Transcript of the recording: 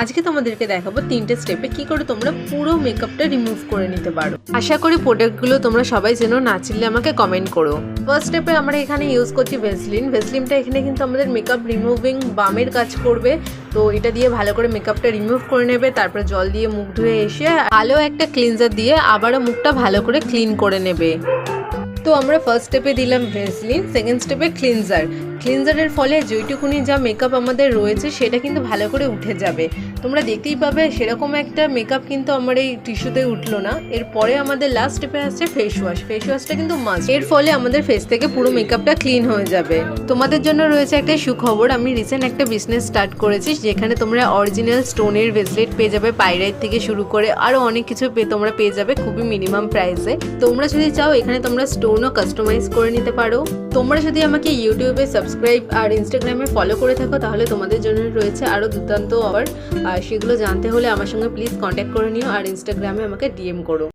আজকে তোমাদেরকে দেখাবো 3টে স্টেপে কি করে তোমরা পুরো মেকআপটা রিমুভ করে নিতে পারো। আশা করি প্রোডাক্টগুলো তোমরা সবাই চেনো, না চিনলে আমাকে কমেন্ট করো। ফার্স্ট স্টেপে আমরা এখানে ইউজ করছি ভেসলিনটা এখানে কিন্তু আমাদের মেকআপ রিমুভিং বামের কাজ করবে। তো এটা দিয়ে ভালো করে মেকআপটা রিমুভ করে নেবে, তারপর জল দিয়ে মুখ ধুয়ে এসে ভালো একটা ক্লিনজার দিয়ে আবারও মুখটা ভালো করে ক্লিন করে নেবে। তো আমরা ফার্স্ট স্টেপে দিলাম ভেসলিন, সেকেন্ড স্টেপে ক্লিনজারের ফলে যেইটুকুনি যা মেকআপ আমাদের রয়েছে সেটা কিন্তু ভালো করে উঠে যাবে। তোমরা দেখতেই পাবে সেরকম একটা মেকআপ কিন্তু আমার এই টিস্যুতে উঠলো না। এরপরে আমাদের লাস্ট স্টেপে আসছে ফেস ওয়াশটা কিন্তু মাস্ট। এর ফলে আমাদের ফেস থেকে পুরো মেকআপটা ক্লিন হয়ে যাবে। তোমাদের জন্য রয়েছে একটা সুখবর, আমি রিসেন্ট একটা বিজনেস স্টার্ট করেছি যেখানে তোমরা অরিজিনাল স্টোনের ব্রেসলেট পেয়ে যাবে, পাইরাইট থেকে শুরু করে আরও অনেক কিছু তোমরা পেয়ে যাবে খুবই মিনিমাম প্রাইসে। তোমরা যদি চাও এখানে তোমরা স্টোনও কাস্টমাইজ করে নিতে পারো। তোমরা যদি আমাকে ইউটিউবে সাবস্ক্রাইব আর ইনস্টাগ্রামে ফলো করে থাকো তাহলে তোমাদের জন্য রয়েছে আরও দুর্দান্ত অফার। আর সেগুলো জানতে হলে আমার সঙ্গে প্লিজ কন্ট্যাক্ট করে নিও আর ইনস্টাগ্রামে আমাকে ডিএম করো।